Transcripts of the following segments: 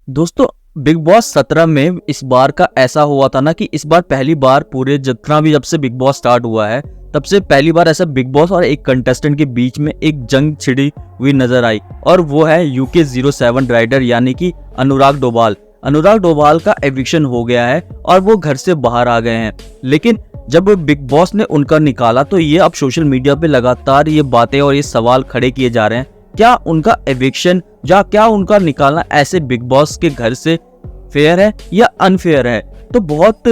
दोस्तों, big boss 17 में इस बार का ऐसा हुआ था ना कि इस बार पहली बार पूरे जितना भी जब से बिग बॉस स्टार्ट हुआ है तब से पहली बार ऐसा बिग बॉस और एक कंटेस्टेंट के बीच में एक जंग छिड़ी हुई नजर आई। और वो है यूके 07 राइडर यानी कि अनुराग डोभाल। अनुराग डोभाल का एविक्शन हो गया है और वो घर से बाहर आ गए हैं। लेकिन जब बिग बॉस ने उनका निकाला तो ये अब सोशल मीडिया पे लगातार ये बातें और ये सवाल खड़े किए जा रहे हैं, क्या उनका एविक्शन या क्या उनका निकालना ऐसे बिग बॉस के घर से फेयर है या अनफेयर है। तो बहुत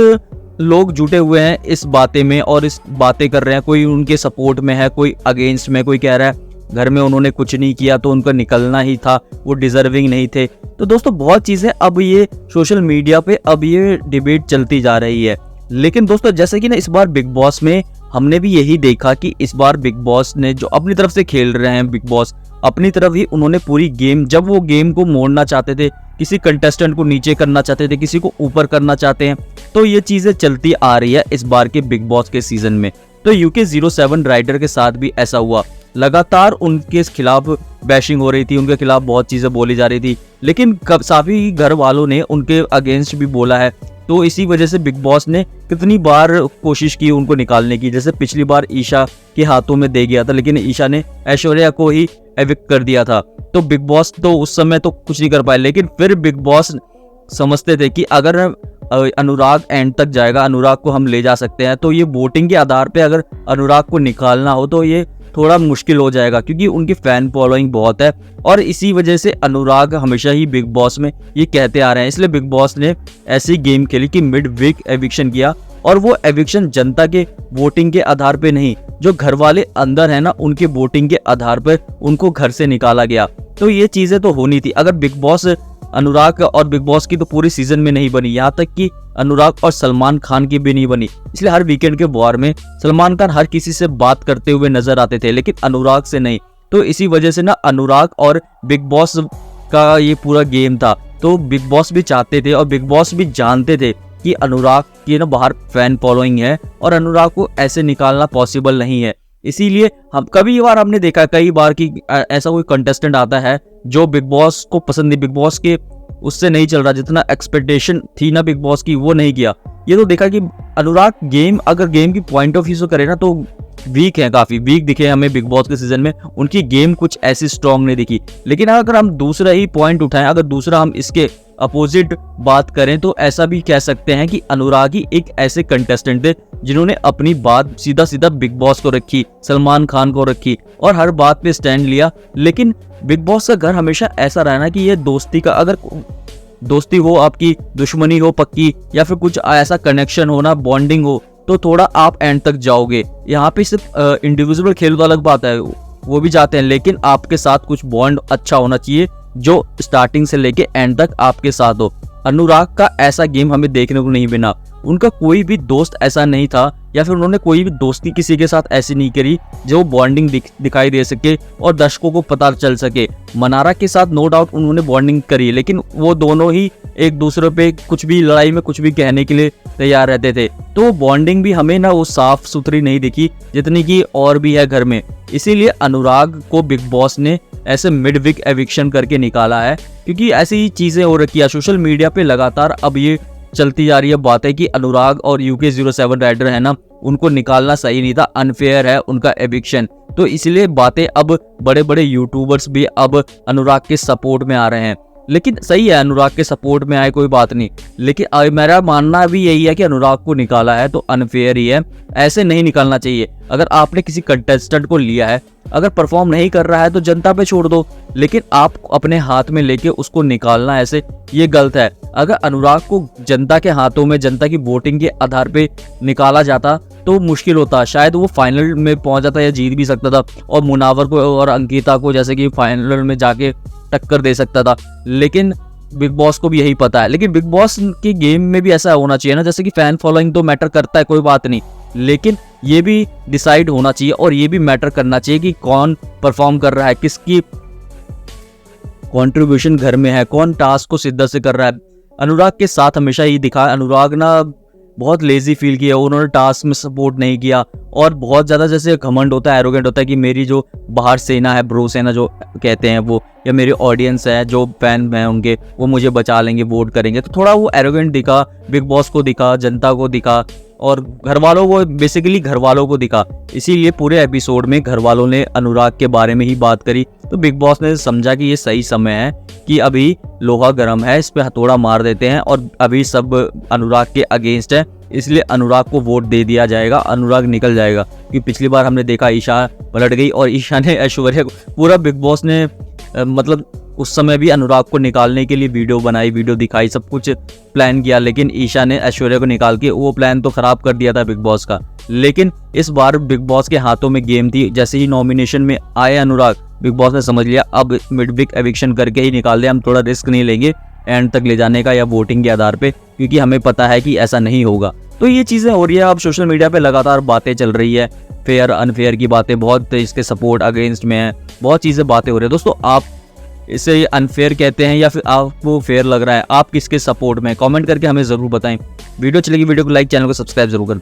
लोग जुटे हुए हैं इस बातें में और इस बातें कर रहे हैं। कोई उनके सपोर्ट में है, कोई अगेंस्ट में, कोई कह रहा है घर में उन्होंने कुछ नहीं किया तो उनका निकलना ही था, वो डिजर्विंग नहीं थे। तो दोस्तों बहुत चीजें अब ये सोशल मीडिया पे अब ये डिबेट चलती जा रही है। लेकिन दोस्तों जैसे कि ना इस बार बिग बॉस में हमने भी यही देखा कि इस बार बिग बॉस ने जो अपनी तरफ से खेल रहे हैं, बिग बॉस अपनी तरफ ही उन्होंने पूरी गेम, जब वो गेम को मोड़ना चाहते थे, किसी कंटेस्टेंट को नीचे करना चाहते थे, किसी को ऊपर करना चाहते हैं, तो ये चीजें चलती आ रही है इस बार के बिग बॉस के सीजन में। तो यूके 07 राइडर के साथ भी ऐसा हुआ। लगातार उनके खिलाफ बैशिंग हो रही थी, उनके खिलाफ बहुत चीजें बोली जा रही थी, लेकिन काफी घर वालों ने उनके अगेंस्ट भी बोला है। तो इसी वजह से बिग बॉस ने कितनी बार कोशिश की उनको निकालने की। जैसे पिछली बार ईशा के हाथों में दे गया था, लेकिन ईशा ने ऐश्वर्या को ही एविक्ट कर दिया था। तो बिग बॉस तो उस समय तो कुछ नहीं कर पाए, लेकिन फिर बिग बॉस समझते थे कि अगर अनुराग एंड तक जाएगा, अनुराग को हम ले जा सकते हैं, तो ये वोटिंग के आधार पे अगर अनुराग को निकालना हो तो ये थोड़ा मुश्किल हो जाएगा, क्योंकि उनकी फैन फॉलोइंग बहुत है। और इसी वजह से अनुराग हमेशा ही बिग बॉस में ये कहते आ रहे हैं। इसलिए बिग बॉस ने ऐसी गेम खेली कि मिड वीक एविक्शन किया, और वो एविक्शन जनता के वोटिंग के आधार पे नहीं, जो घर वाले अंदर है ना उनके वोटिंग के आधार पर उनको घर से निकाला गया। तो ये चीजें तो होनी थी। अगर बिग बॉस अनुराग और बिग बॉस की तो पूरी सीजन में नहीं बनी, यहाँ तक कि अनुराग और सलमान खान की भी नहीं बनी। इसलिए हर वीकेंड के वॉर में सलमान खान हर किसी से बात करते हुए नजर आते थे, लेकिन अनुराग से नहीं। तो इसी वजह से ना अनुराग और बिग बॉस का ये पूरा गेम था। तो बिग बॉस भी चाहते थे और बिग बॉस भी जानते थे कि अनुराग की ना बाहर फैन फॉलोइंग है और अनुराग को ऐसे निकालना पॉसिबल नहीं है। इसीलिए हम कभी बार हमने देखा कई बार कि ऐसा कोई कंटेस्टेंट आता है जो बिग बॉस को पसंद नहीं, बिग बॉस के उससे नहीं चल रहा, जितना एक्सपेक्टेशन थी ना बिग बॉस की वो नहीं किया। ये तो देखा कि अनुराग गेम, अगर गेम की पॉइंट ऑफ व्यू से करे ना तो वीक है, काफी वीक दिखे हमें बिग बॉस के सीजन में। उनकी गेम कुछ ऐसी स्ट्रांग नहीं दिखी। लेकिन अगर हम दूसरा ही पॉइंट उठाएं, अगर दूसरा हम इसके अपोजिट बात करें तो ऐसा भी कह सकते हैं कि अनुराग ही एक ऐसे कंटेस्टेंट थे जिन्होंने अपनी बात सीधा सीधा बिग बॉस को रखी, सलमान खान को रखी और हर बात पे स्टैंड लिया। लेकिन बिग बॉस का घर हमेशा ऐसा रहा ना कि ये दोस्ती का, अगर दोस्ती हो, आपकी दुश्मनी हो पक्की, या फिर कुछ ऐसा कनेक्शन हो ना, बॉन्डिंग हो, तो थोड़ा आप एंड तक जाओगे। यहाँ पे सिर्फ इंडिविजुअल खेल तो अलग बात है, वो भी जाते हैं, लेकिन आपके साथ कुछ बॉन्ड अच्छा होना चाहिए जो स्टार्टिंग से लेके एंड तक आपके साथ हो। अनुराग का ऐसा गेम हमें देखने को नहीं मिला। उनका कोई भी दोस्त ऐसा नहीं था, या फिर उन्होंने कोई भी दोस्ती किसी के साथ ऐसी नहीं करी जो बॉन्डिंग दिखाई दे सके और दर्शकों को पता चल सके। मनारा के साथ नो डाउट उन्होंने बॉन्डिंग करी, लेकिन वो दोनों ही एक दूसरे पे कुछ भी लड़ाई में कुछ भी कहने के लिए तैयार रहते थे। तो बॉन्डिंग भी हमें ना वो साफ सुथरी नहीं दिखी जितनी की और भी है घर में। इसीलिए अनुराग को बिग बॉस ने ऐसे मिड वीक एविक्शन करके निकाला है, क्योंकि ऐसी ही चीजें हो रखी है सोशल मीडिया पे। लगातार अब ये चलती जा रही है बातें कि अनुराग और यूके 07 राइडर है ना, उनको निकालना सही नहीं था, अनफेयर है उनका एविक्शन। तो इसलिए बातें अब बड़े बड़े यूट्यूबर्स भी अब अनुराग के सपोर्ट में आ रहे हैं। लेकिन सही है, अनुराग के सपोर्ट में आए कोई बात नहीं, लेकिन मेरा मानना भी यही है कि अनुराग को निकाला है तो अनफेयर ही है, ऐसे नहीं निकालना चाहिए। अगर आपने किसी कंटेस्टेंट को लिया है, अगर परफॉर्म नहीं कर रहा है तो जनता पे छोड़ दो, लेकिन आप अपने हाथ में लेके उसको निकालना ऐसे, ये गलत है। अगर अनुराग को जनता के हाथों में, जनता की वोटिंग के आधार पे निकाला जाता तो मुश्किल होता, शायद वो फाइनल में पहुंच जाता या जीत भी सकता था, और मुनावर को और अंकिता को जैसे कि फाइनल में जाके टक्कर दे सकता था। लेकिन बिग बॉस को भी यही पता है। लेकिन बिग बॉस के गेम में भी ऐसा होना चाहिए ना, जैसे कि फैन फॉलोइंग तो मैटर करता है, कोई बात नहीं, लेकिन ये भी डिसाइड होना चाहिए और ये भी मैटर करना चाहिए कि कौन परफॉर्म कर रहा है, किसकी कंट्रीब्यूशन घर में है, कौन टास्क को सिद्ध से कर रहा है। अनुराग के साथ हमेशा ही दिखा, अनुराग ना बहुत लेजी फील किया, उन्होंने टास्क में सपोर्ट नहीं किया और बहुत ज़्यादा जैसे घमंड होता है, एरोगेंट होता है कि मेरी जो बाहर सेना है, ब्रो सेना जो कहते हैं वो, या मेरी ऑडियंस है, जो फैन हैं उनके, वो मुझे बचा लेंगे, वोट करेंगे। तो थोड़ा वो एरोगेंट दिखा, बिग बॉस को दिखा, जनता को दिखा और घर वालों को, बेसिकली घर वालों को दिखा। इसीलिए पूरे एपिसोड में घर वालों ने अनुराग के बारे में ही बात करी। तो बिग बॉस ने समझा कि ये सही समय है कि अभी लोहा गर्म है, इस पे हथौड़ा मार देते हैं और अभी सब अनुराग के अगेंस्ट है, इसलिए अनुराग को वोट दे दिया जाएगा, अनुराग निकल जाएगा। क्योंकि पिछली बार हमने देखा ईशा पलट गई और ईशा ने ऐश्वर्या को, पूरा बिग बॉस ने मतलब उस समय भी अनुराग को निकालने के लिए वीडियो बनाई, वीडियो दिखाई, सब कुछ प्लान किया, लेकिन ईशा ने ऐश्वर्या को निकाल के वो प्लान तो खराब कर दिया था बिग बॉस का। लेकिन इस बार बिग बॉस के हाथों में गेम थी। जैसे ही नॉमिनेशन में आए अनुराग, बिग बॉस ने समझ लिया अब मिड वीक एविक्शन करके ही निकाल दे, हम थोड़ा रिस्क नहीं लेंगे एंड तक ले जाने का या वोटिंग के आधार पे, क्योंकि हमें पता है कि ऐसा नहीं होगा। तो ये चीज़ें हो रही है। अब सोशल मीडिया पे लगातार बातें चल रही है, फेयर अनफेयर की बातें, बहुत इसके सपोर्ट अगेंस्ट में है, बहुत चीज़ें बातें हो रही है। दोस्तों, आप इसे अनफेयर कहते हैं या फिर आपको फेयर लग रहा है? आप किसके सपोर्ट में? कमेंट करके हमें ज़रूर बताएं। वीडियो चलेगी, वीडियो को लाइक, चैनल को सब्सक्राइब जरूर कर दें।